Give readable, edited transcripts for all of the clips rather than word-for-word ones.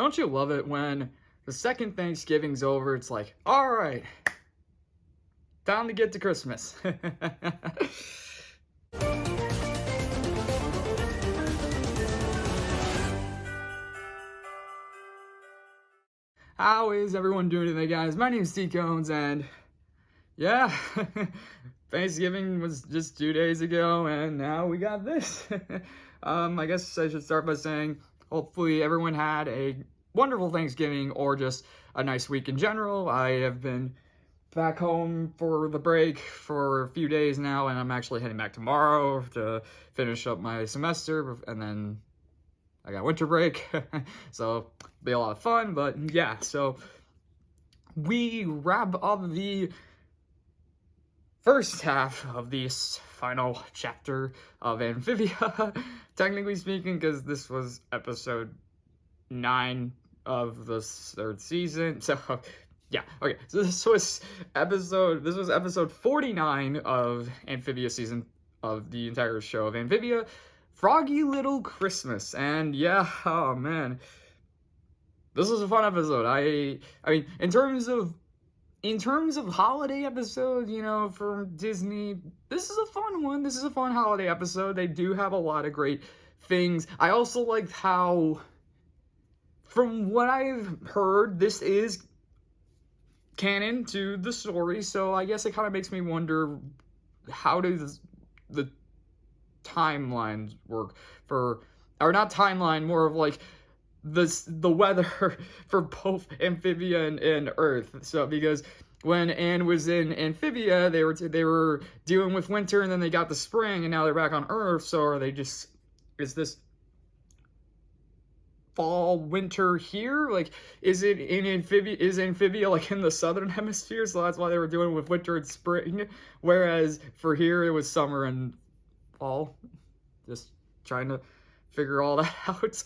Don't you love it when the second Thanksgiving's over, it's like, all right, time to get to Christmas. How is everyone doing today, guys? My name is T-Cones, and yeah, Thanksgiving was just 2 days ago, and now we got this. I guess I should start by saying, hopefully everyone had a wonderful Thanksgiving, or just a nice week in general. I have been back home for the break for a few days now, and I'm actually heading back tomorrow to finish up my semester, and then I got winter break, so it'll be a lot of fun. But yeah, so we wrap up the first half of this final chapter of Amphibia, technically speaking, because this was episode 9 of the 3rd season. So yeah, okay. So this was episode 49 of Amphibia season, of the entire show of Amphibia, Froggy Little Christmas. And yeah, oh man, this was a fun episode. I mean, in terms of holiday episodes, you know, from Disney, this is a fun one. This is a fun holiday episode. They do have a lot of great things. I also liked how, from what I've heard, this is canon to the story, so I guess it kind of makes me wonder, how does the timelines work for, or not timeline, more of like the weather for both Amphibia and Earth. So because when Anne was in Amphibia, they were dealing with winter, and then they got the spring, and now they're back on Earth. So are they just, is this fall, winter here? Like, is it in Amphibia, is Amphibia like in the southern hemisphere, so that's why they were doing with winter and spring, whereas for here it was summer and fall? Just trying to figure all that out,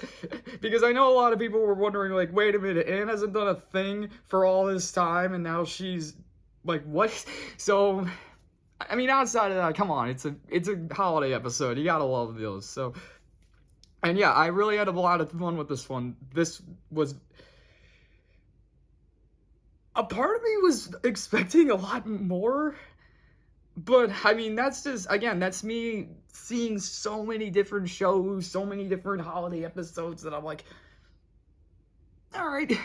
because I know a lot of people were wondering, like, wait a minute, Anne hasn't done a thing for all this time, and now she's like, what? So I mean, outside of that, come on, it's a holiday episode, you gotta love those. So, and yeah, I really had a lot of fun with this one. This was, a part of me was expecting a lot more, but I mean, that's just, again, that's me seeing so many different shows, so many different holiday episodes, that I'm like, all right.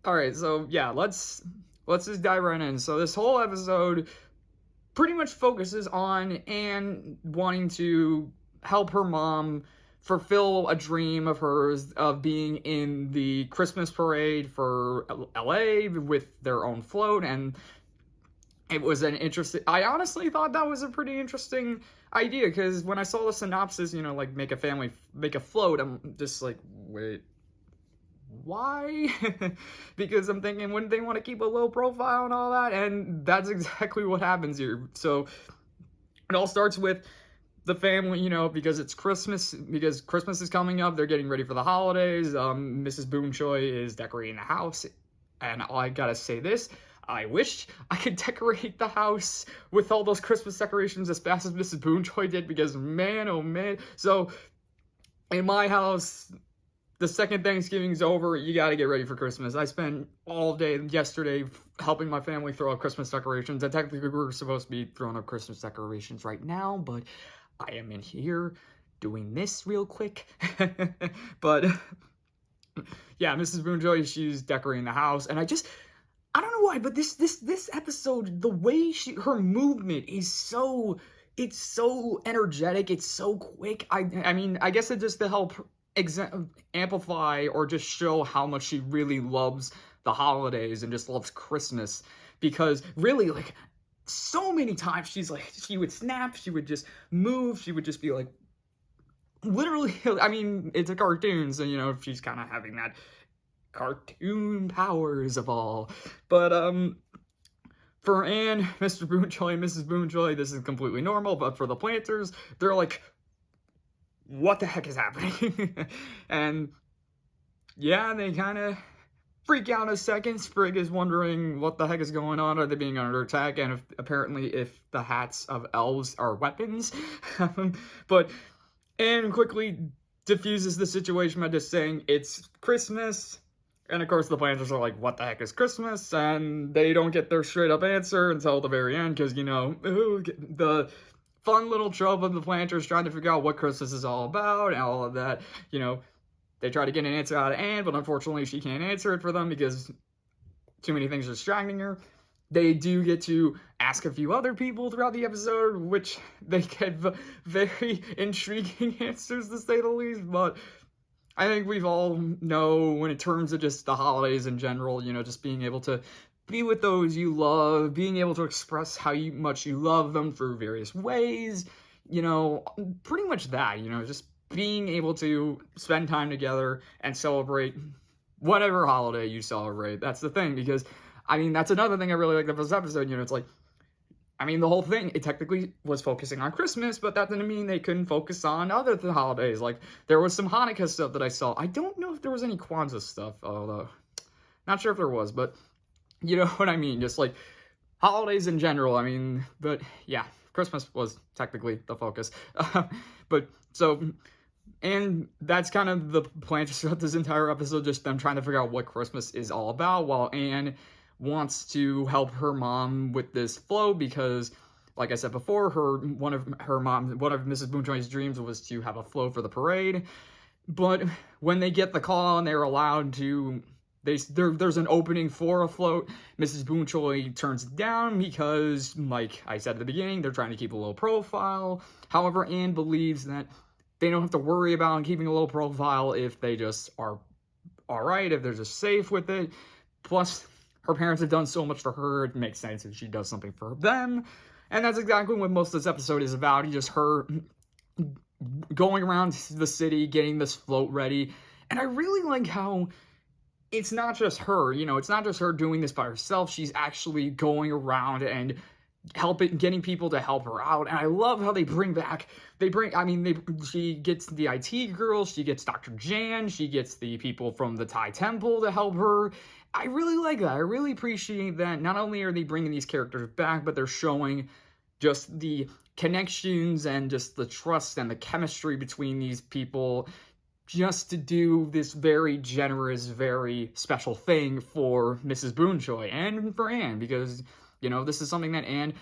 All right, so yeah, let's just dive right in. So this whole episode pretty much focuses on Anne wanting to help her mom fulfill a dream of hers of being in the Christmas parade for LA with their own float. And it was an interesting, I honestly thought that was a pretty interesting idea, because when I saw the synopsis, you know, like, make a float, I'm just like, wait, why? Because I'm thinking, wouldn't they want to keep a low profile and all that? And that's exactly what happens here. So it all starts with the family, you know, because it's Christmas, because Christmas is coming up, they're getting ready for the holidays. Mrs. Boonchoy is decorating the house, and I gotta say this, I wish I could decorate the house with all those Christmas decorations as fast as Mrs. Boonjoy did, because man, oh man. So, in my house, the second Thanksgiving's over, you gotta get ready for Christmas. I spent all day yesterday helping my family throw up Christmas decorations, and technically we're supposed to be throwing up Christmas decorations right now, but I am in here doing this real quick. But yeah, Mrs. Boonjoy, she's decorating the house, and I don't know why, but this episode, the way her movement is so, it's so energetic, it's so quick. I mean, I guess it's just to help amplify or just show how much she really loves the holidays and just loves Christmas, because really, like, so many times she's like, she would snap, she would just move, she would just be like, literally, I mean, it's a cartoon, so, you know, she's kind of having that cartoon powers of all. But for Anne, Mr. Boonjoy, Mrs. Boonjoy, this is completely normal, but for the Plantars, they're like, what the heck is happening? And yeah, they kind of freak out a second. Sprig is wondering what the heck is going on. Are they being under attack? And apparently if the hats of elves are weapons. But Anne quickly diffuses the situation by just saying it's Christmas. And of course the Plantars are like, what the heck is Christmas? And they don't get their straight up answer until the very end, because, the fun little trope of the Plantars trying to figure out what Christmas is all about and all of that. They try to get an answer out of Anne, but unfortunately she can't answer it for them because too many things are distracting her. They do get to ask a few other people throughout the episode, which they get very intriguing answers, to say the least. But I think we've all know, when in terms of just the holidays in general, just being able to be with those you love, being able to express how much you love them through various ways, pretty much that, just being able to spend time together and celebrate whatever holiday you celebrate. That's the thing, because that's another thing I really like about this episode. It's like, the whole thing, it technically was focusing on Christmas, but that didn't mean they couldn't focus on other holidays. Like, there was some Hanukkah stuff that I saw. I don't know if there was any Kwanzaa stuff, although, not sure if there was, but you know what I mean? Just, like, holidays in general, but, yeah, Christmas was technically the focus. And that's kind of the plan throughout this entire episode, just them trying to figure out what Christmas is all about, while Anne wants to help her mom with this float because, like I said before, one of Mrs. Boonjoy's dreams was to have a float for the parade. But when they get the call and they're allowed to, there's an opening for a float, Mrs. Boonjoy turns it down because, like I said at the beginning, they're trying to keep a low profile. However, Anne believes that they don't have to worry about keeping a low profile if they just are alright, if they're just safe with it. Plus, her parents have done so much for her, it makes sense if she does something for them. And that's exactly what most of this episode is about. Just her going around the city, getting this float ready. And I really like how it's not just her, it's not just her doing this by herself. She's actually going around and getting people to help her out. And I love how she gets the IT girl, she gets Dr. Jan, she gets the people from the Thai temple to help her. I really like that. I really appreciate that. Not only are they bringing these characters back, but they're showing just the connections and just the trust and the chemistry between these people, just to do this very generous, very special thing for Mrs. Boonjoy and for Anne, because this is something that Anne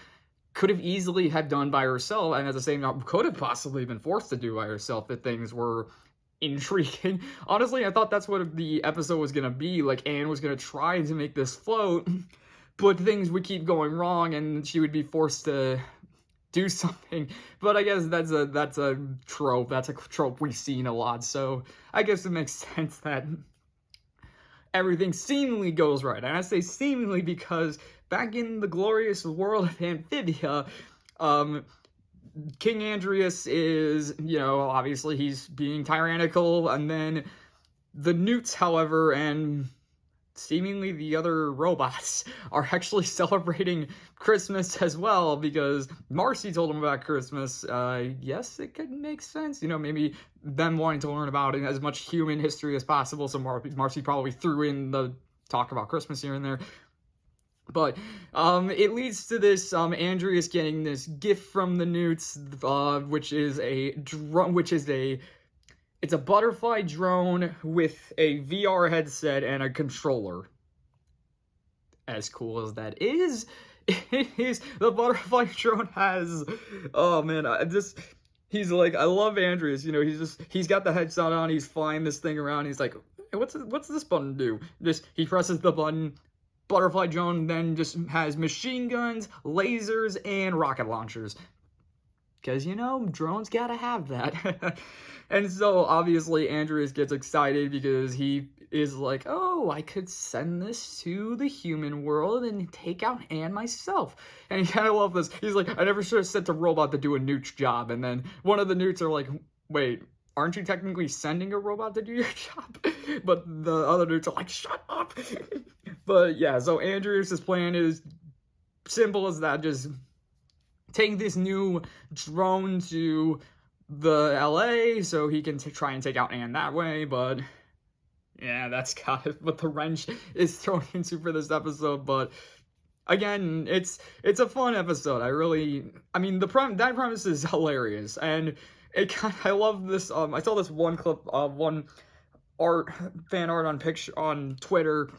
could have easily had done by herself, and at the same time could have possibly been forced to do by herself if things were intriguing. Honestly, I thought that's what the episode was going to be. Like, Anne was going to try to make this float, but things would keep going wrong, and she would be forced to do something. But I guess that's a trope. That's a trope we've seen a lot, so I guess it makes sense that everything seemingly goes right. And I say seemingly because back in the glorious world of Amphibia, King Andrias is, obviously he's being tyrannical, and then the Newts, however, and seemingly the other robots are actually celebrating Christmas as well, because Marcy told them about Christmas. Yes, it could make sense, maybe them wanting to learn about as much human history as possible, so Marcy probably threw in the talk about Christmas here and there. But it leads to this Andrias getting this gift from the Newts, which is it's a butterfly drone with a VR headset and a controller. As cool as that is, the butterfly drone has, oh man, he's like, I love Andrias, he's got the headset on, he's flying this thing around, he's like, hey, what's this button do? He presses the button, butterfly drone then just has machine guns, lasers, and rocket launchers. Because, drones gotta have that. And so, obviously, Andrias gets excited because he is like, oh, I could send this to the human world and take out Anne myself. And he kind of loves this. He's like, I never should have sent a robot to do a Newt's job. And then one of the Newts are like, wait, aren't you technically sending a robot to do your job? But the other Newts are like, shut up. But yeah, so Andrias' plan is simple as that, just take this new drone to the LA so he can try and take out Anne that way. But yeah, that's kind of what the wrench is thrown into for this episode. But again, it's a fun episode. That premise is hilarious, and I love this. I saw this one clip of one fan art on Twitter,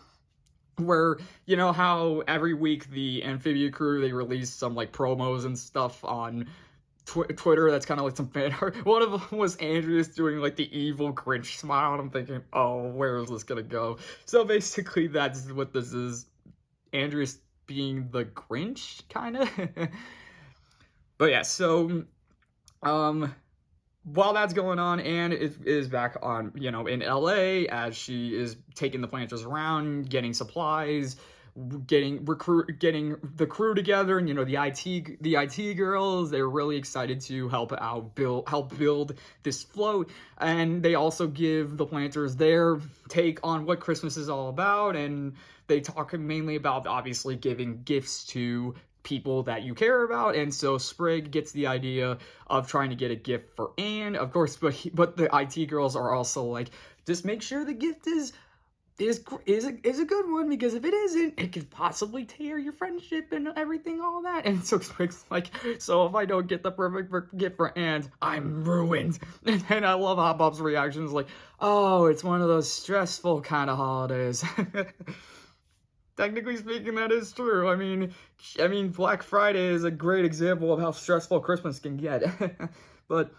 where you know how every week the Amphibia crew, they release some like promos and stuff on Twitter. That's kind of like some fan art. One of them was Andrias doing like the evil Grinch smile, and I'm thinking, oh, where is this gonna go? So basically, that's what this is. Andrias being the Grinch, kind of. But yeah, so while that's going on, Anne is back on, in LA, as she is taking the Plantars around, getting supplies, getting the crew together, and the IT girls, they're really excited to help build this float. And they also give the Plantars their take on what Christmas is all about, and they talk mainly about obviously giving gifts to people that you care about. And so Sprig gets the idea of trying to get a gift for Anne, of course, but the IT girls are also like, just make sure the gift is a good one, because if it isn't, it could possibly tear your friendship and everything, all that. And so Sprig's like, so if I don't get the perfect gift for Anne, I'm ruined. And I love Hop Pop's reactions, like, oh, it's one of those stressful kind of holidays. Technically speaking, that is true. I mean, Black Friday is a great example of how stressful Christmas can get. But,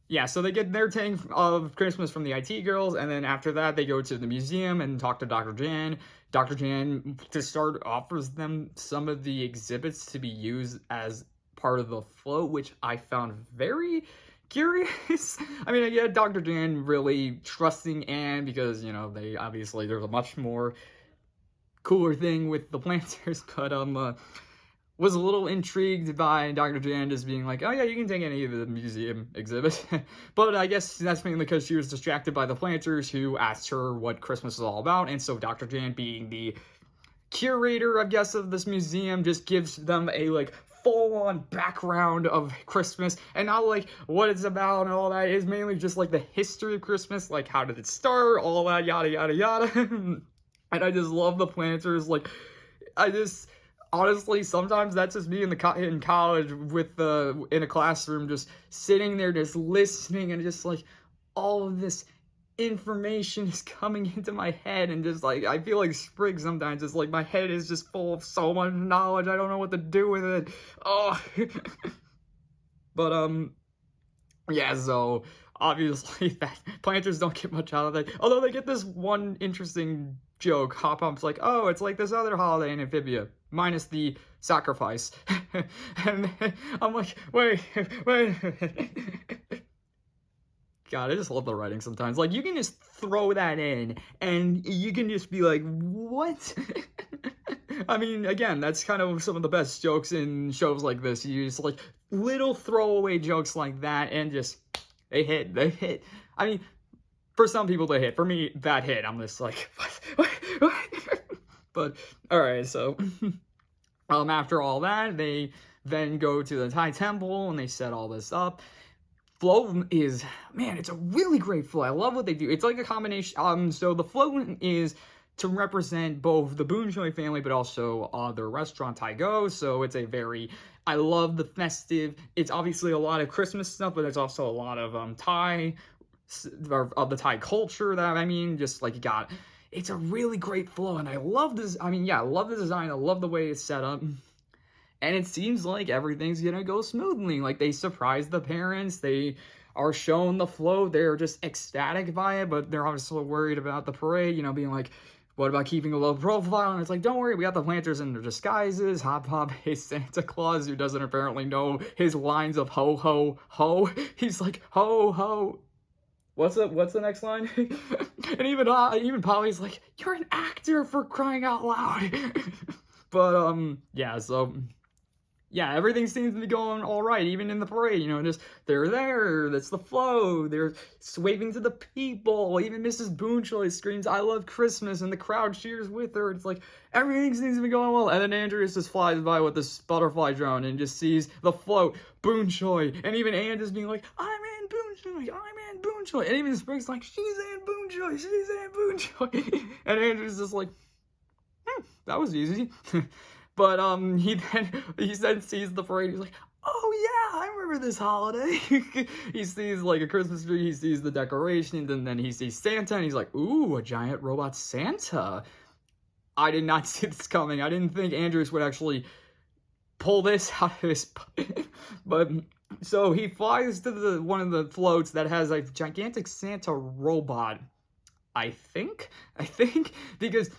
yeah, so they get their take of Christmas from the IT girls, and then after that, they go to the museum and talk to Dr. Jan. Dr. Jan, to start, offers them some of the exhibits to be used as part of the float, which I found very curious. I mean, yeah, Dr. Jan really trusting Anne, because, there's a much more cooler thing with the Plantars, but, was a little intrigued by Dr. Jan just being like, oh yeah, you can take any of the museum exhibits. But I guess that's mainly because she was distracted by the Plantars, who asked her what Christmas is all about, and so Dr. Jan, being the curator, I guess, of this museum, just gives them a, like, full-on background of Christmas, and not like what it's about and all that. It's mainly just like the history of Christmas, like how did it start, all that, yada yada yada. And I just love the Plantars. Like, honestly, sometimes that's just me in college in a classroom, just sitting there, just listening, and just like all of this information is coming into my head, and just like I feel like Sprig sometimes. It's like my head is just full of so much knowledge, I don't know what to do with it. Oh. But yeah, so obviously that Plantars don't get much out of that, although they get this one interesting joke. Hop Pop's like, oh, it's like this other holiday in Amphibia, minus the sacrifice. And I'm like, wait. God, I just love the writing sometimes. Like, you can just throw that in, and you can just be like, what? I mean, again, that's kind of some of the best jokes in shows like this. You just, like, little throwaway jokes like that, and just, they hit. I mean, for some people they hit. For me, that hit. I'm just like, what? But, alright, so, after all that, they then go to the Thai temple, and they set all this up. Float is, man, it's a really great float. I love what they do. It's like a combination. So the float is to represent both the Boonjoy family, but also their restaurant Thai Go. So it's I love the festive. It's obviously a lot of Christmas stuff, but there's also a lot of Thai, of the Thai culture that, just like it's a really great flow, and I love this. I love the design. I love the way it's set up. And it seems like everything's gonna go smoothly. Like, they surprise the parents, they are shown the float, they're just ecstatic by it, but they're obviously worried about the parade, being like, what about keeping a low profile? And it's like, don't worry, we got the Plantars in their disguises. Hop Pop is Santa Claus, who doesn't apparently know his lines of ho, ho, ho. He's like, ho, ho. What's the next line? And even Polly's like, you're an actor, for crying out loud. But, yeah, so... yeah, everything seems to be going all right, even in the parade, just, they're there, that's the flow, they're waving to the people, even Mrs. Boonchoy screams, I love Christmas, and the crowd cheers with her. It's like, everything seems to be going well, and then Andrias just flies by with this butterfly drone, and just sees the float, Boonchoy, and even Anne just being like, I'm in Boonchoy, and even Sprig's like, she's in Boonchoy, and Andrias just like, that was easy. But he then sees the parade. He's like, oh yeah, I remember this holiday. He sees like a Christmas tree, he sees the decorations, and then he sees Santa, and he's like, ooh, a giant robot Santa. I did not see this coming. I didn't think Andrias would actually pull this out of his but so he flies to the one of the floats that has a gigantic Santa robot. I think because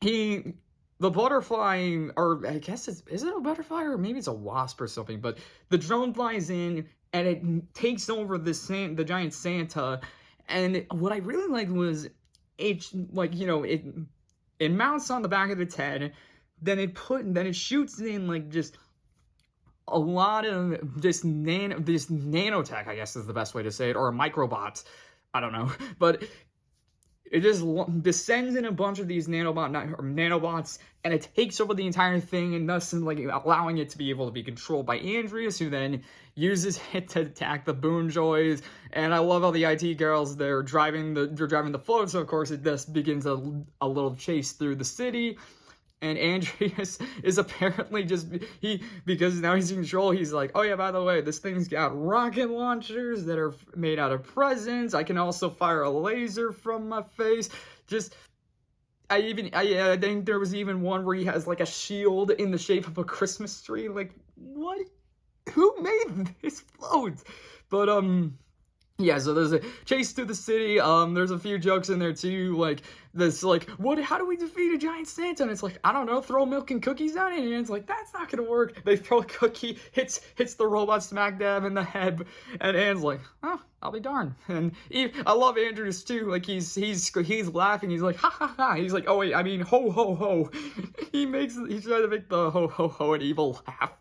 the butterfly, or I guess is it a butterfly or maybe it's a wasp or something, but the drone flies in and it takes over the giant Santa. And what I really liked was it, like, it mounts on the back of its head, then it shoots in like just a lot of this nanotech, I guess is the best way to say it, or microbots, I don't know, but it just descends in a bunch of these nanobots, and it takes over the entire thing, and thus like allowing it to be able to be controlled by Andrias, who then uses it to attack the Boonjoys. And I love how the IT girls, they're driving the float, so of course it just begins a little chase through the city. And Andrias is apparently because now he's in control, he's like, oh yeah, by the way, this thing's got rocket launchers that are made out of presents. I can also fire a laser from my face. I think there was even one where he has like a shield in the shape of a Christmas tree. Like, what? Who made this float? But, yeah, so there's a chase through the city. There's a few jokes in there too, like this, like, how do we defeat a giant Santa? And it's like, I don't know, throw milk and cookies at it. And it's like, that's not gonna work. They throw a cookie, hits the robot smack dab in the head, and Anne's like, oh, I'll be darned. And I love Andrias too. Like he's laughing. He's like, ha ha ha. He's like, oh wait, I mean, ho ho ho. He's trying to make the ho ho ho an evil laugh.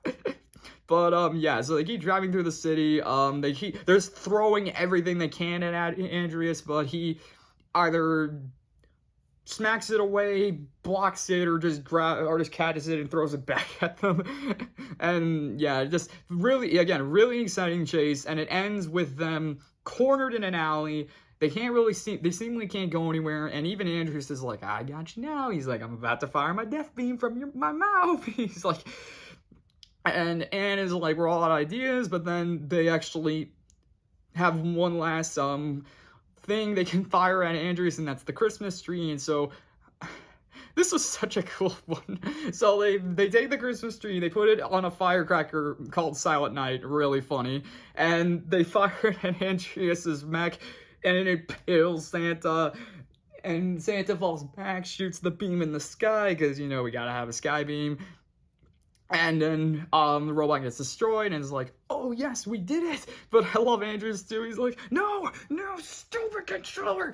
But, yeah, so they keep driving through the city. They're throwing everything they can at Andrias, but he either smacks it away, blocks it, or just catches it and throws it back at them. And yeah, just really exciting chase, and it ends with them cornered in an alley. They seemingly can't go anywhere, and even Andrias is like, I got you now. He's like, I'm about to fire my death beam from my mouth. He's like, and Anne is like, we're all out of ideas, but then they actually have one last thing they can fire at Andrias, and that's the Christmas tree. And so this was such a cool one. So they take the Christmas tree, they put it on a firecracker called Silent Night, really funny, and they fire it at Andrias's mech, and it kills Santa. And Santa falls back, shoots the beam in the sky, because, we gotta have a sky beam. And then the robot gets destroyed, and it's like, oh yes, we did it. But I love Andrias too. He's like, no, stupid controller.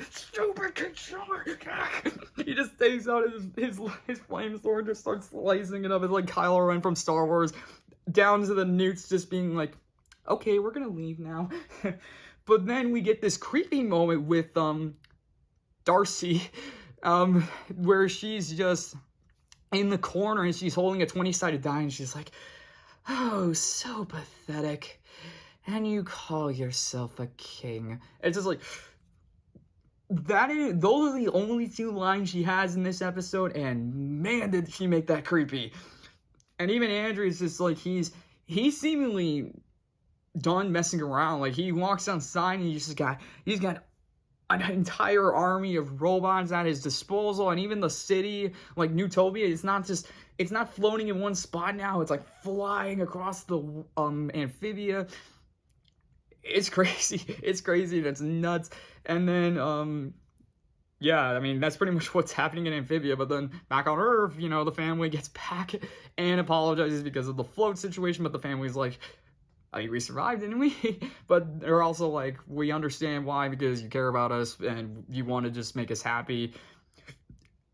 He just takes out his flame sword and just starts slicing it up. It's like Kylo Ren from Star Wars, down to the newts just being like, okay, we're gonna leave now. But then we get this creepy moment with Darcy, where she's just in the corner, and she's holding a 20-sided die, and she's like, oh, so pathetic. And you call yourself a king. It's just like, those are the only two lines she has in this episode, and man, did she make that creepy. And even Andrias is just like, he's seemingly done messing around. Like, he walks outside, and he's got an entire army of robots at his disposal, and even the city, like Newtopia, it's not floating in one spot now, it's like flying across the Amphibia. It's crazy, and it's nuts. And then, yeah, I mean, that's pretty much what's happening in Amphibia. But then back on Earth, the family gets back and apologizes because of the float situation, but the family's like, we survived, didn't we? But they're also like, we understand why, because you care about us and you want to just make us happy.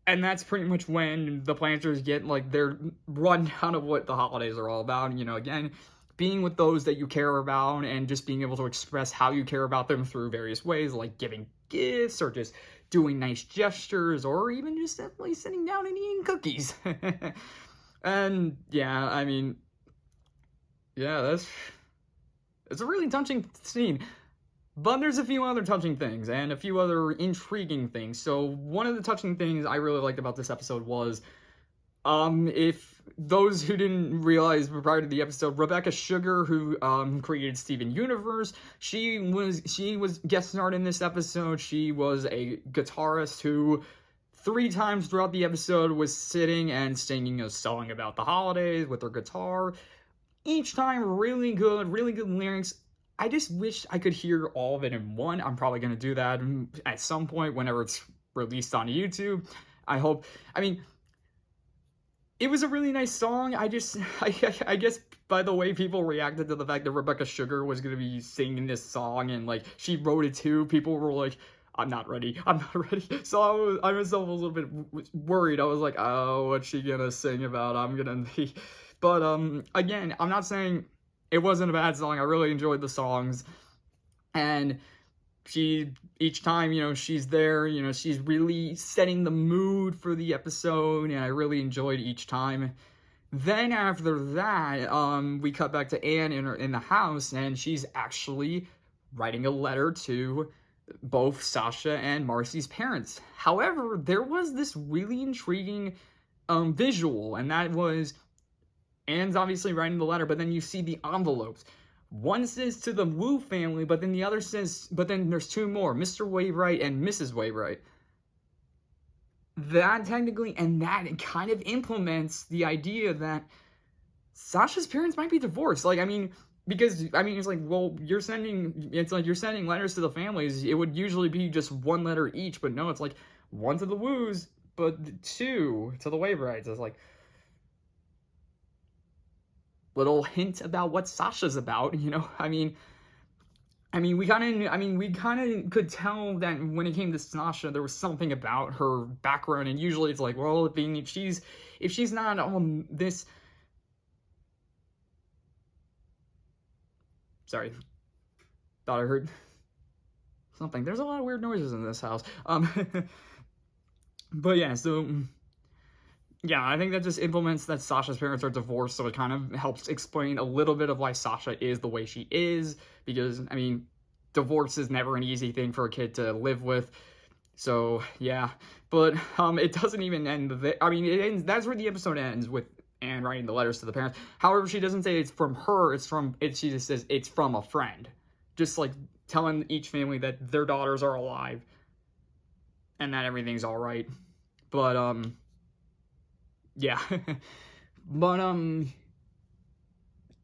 And that's pretty much when the Plantars get like their rundown of what the holidays are all about. And, again, being with those that you care about and just being able to express how you care about them through various ways, like giving gifts or just doing nice gestures, or even just simply sitting down and eating cookies. And yeah, I mean, yeah, it's a really touching scene. But there's a few other touching things and a few other intriguing things. So one of the touching things I really liked about this episode was, if those who didn't realize prior to the episode, Rebecca Sugar, who created Steven Universe, she was guest starred in this episode. She was a guitarist who 3 times throughout the episode was sitting and singing a song about the holidays with her guitar. Each time really good lyrics. I just wish I could hear all of it in one. I'm probably going to do that at some point whenever it's released on YouTube. I hope. I mean, it was a really nice song. I guess by the way people reacted to the fact that Rebecca Sugar was going to be singing this song and like she wrote it too, people were like, I'm not ready. So I myself was a little bit worried. I was like, oh, what's she gonna sing about? I'm gonna be, but again, I'm not saying it wasn't a bad song. I really enjoyed the songs, and each time, you know, she's there, you know, she's really setting the mood for the episode, and I really enjoyed each time. Then after that, we cut back to Anne in the house, and she's actually writing a letter to both Sasha and Marcy's parents. However, there was this really intriguing visual, and that was Anne's obviously writing the letter, but then you see the envelopes. One says to the Wu family, but then the other says, but then there's 2 more, Mr. Wainwright and Mrs. Wainwright. That technically, and that kind of implements the idea that Sasha's parents might be divorced. Like, I mean, because, I mean, it's like, well, you're sending letters to the families. It would usually be just 1 letter each, but no, it's like 1 to the Woos, but 2 to the Wainwrights. It's like, little hint about what Sasha's about, you know? I mean, we kind of could tell that when it came to Sasha, there was something about her background, and usually it's like, well, if she's not on this. Sorry, thought I heard something. There's a lot of weird noises in this house. But yeah, so yeah, I think that just implements that Sasha's parents are divorced, so it kind of helps explain a little bit of why Sasha is the way she is, because, I mean, divorce is never an easy thing for a kid to live with. So yeah, but it doesn't even end there. I mean, it ends. That's where the episode ends, with Anne writing the letters to the parents. However, she doesn't say it's from her. She just says it's from a friend, just like telling each family that their daughters are alive and that everything's all right. But yeah, but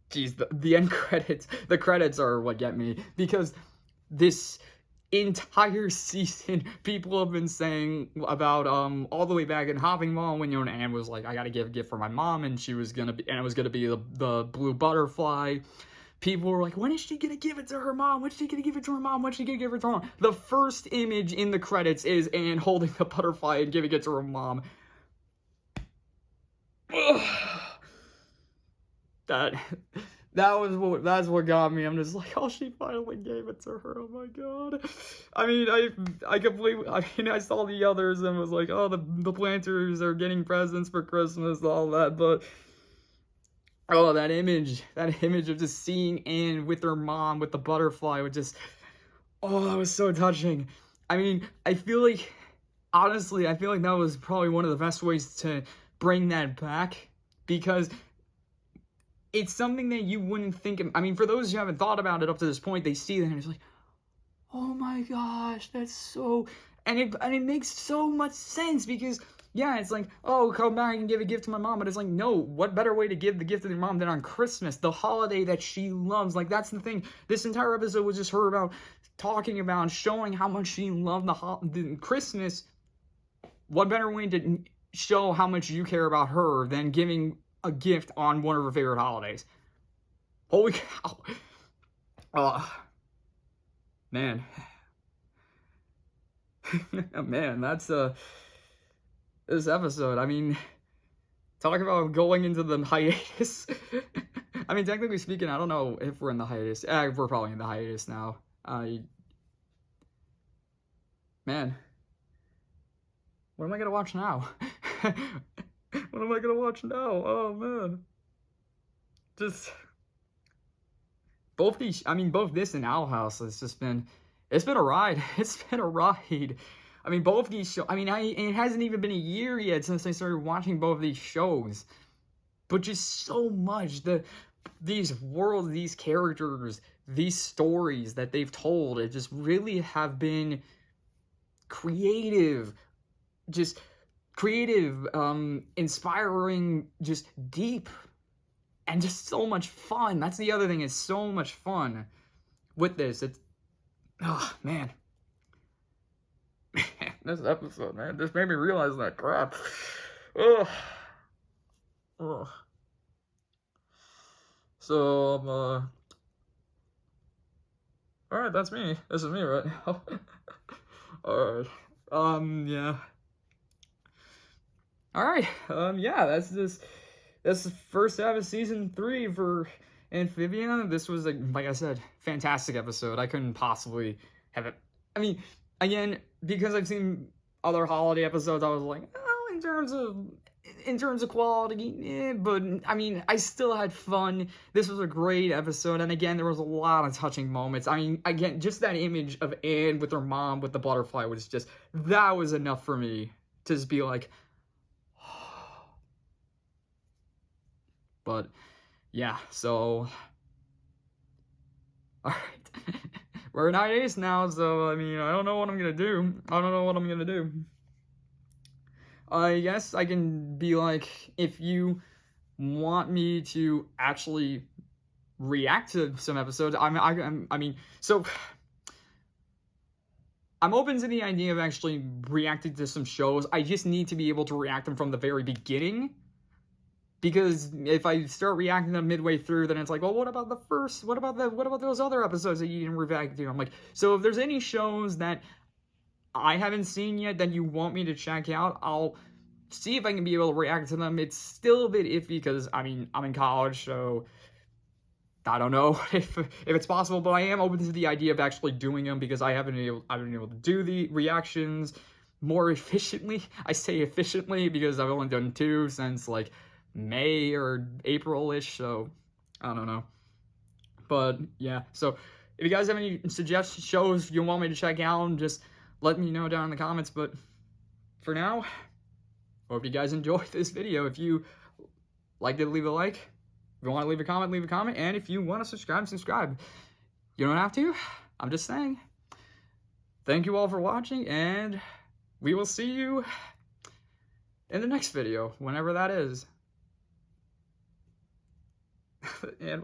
geez, the end credits. The credits are what get me, because this entire season, people have been saying about all the way back in Hopping Mall, when, you know, Anne was like, I gotta give a gift for my mom, and it was gonna be the blue butterfly. People were like, when is she gonna give it to her mom? When's she gonna give it to her mom? When's she gonna give it to her mom? The first image in the credits is Anne holding the butterfly and giving it to her mom. That's what got me. I'm just like, oh, she finally gave it to her. Oh my god. I mean, I saw the others and was like, oh, the Plantars are getting presents for Christmas, all that, but oh, that image of just seeing Anne with her mom with the butterfly was just, oh, that was so touching. I mean, honestly, I feel like that was probably one of the best ways to bring that back, because it's something that you wouldn't think. I mean, for those who haven't thought about it up to this point, they see that and it's like, oh my gosh, that's so, and it makes so much sense, because yeah, it's like, oh, come back and give a gift to my mom, but it's like, no, what better way to give the gift to your mom than on Christmas, the holiday that she loves? Like, that's the thing. This entire episode was just her talking about showing how much she loved the Christmas. What better way to show how much you care about her than giving a gift on one of her favorite holidays? Holy cow. Man. Man, that's this episode. I mean, talk about going into the hiatus. I mean, technically speaking, I don't know if we're in the hiatus. We're probably in the hiatus now. Man, what am I gonna watch now? What am I gonna watch now? Oh man, just both this and Owl House has just been, it's been a ride. It's been a ride. I mean, both these shows, it hasn't even been a year yet since I started watching both of these shows. but just so much. These worlds, these characters, these stories that they've told, it just really have been creative, just creative, inspiring, just deep, and just so much fun. That's the other thing, is so much fun with this. It's, oh man. This episode, man, just made me realize that crap. Ugh. Ugh. So, alright, that's me. This is me right now. Alright. Yeah. Alright, yeah, that's the first half of season 3 for Amphibia. This was, like I said, fantastic episode. I couldn't possibly have it. I mean, again, because I've seen other holiday episodes, I was like, oh, in terms of quality, but I mean, I still had fun. This was a great episode, and again, there was a lot of touching moments. I mean, again, just that image of Anne with her mom with the butterfly was just, that was enough for me to just be like, but yeah, so alright. We're 9 days now, so I mean, I don't know what I'm gonna do. I guess I can be like, if you want me to actually react to some episodes, I mean, so I'm open to the idea of actually reacting to some shows. I just need to be able to react them from the very beginning. Because if I start reacting them midway through, then it's like, well, what about those other episodes that you didn't react to? I'm like, so if there's any shows that I haven't seen yet that you want me to check out, I'll see if I can be able to react to them. It's still a bit iffy because, I mean, I'm in college, so I don't know if it's possible, but I am open to the idea of actually doing them because I haven't been able to do the reactions more efficiently. I say efficiently because I've only done 2 since, like, May or April-ish, so I don't know. But yeah, so if you guys have any suggestions, shows you want me to check out, just let me know down in the comments. But for now, hope you guys enjoyed this video. If you liked it, leave a like. If you want to leave a comment. And if you want to subscribe. You don't have to. I'm just saying. Thank you all for watching, and we will see you in the next video, whenever that is. and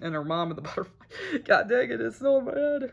her mom and the butterfly. God dang it, it's so bad.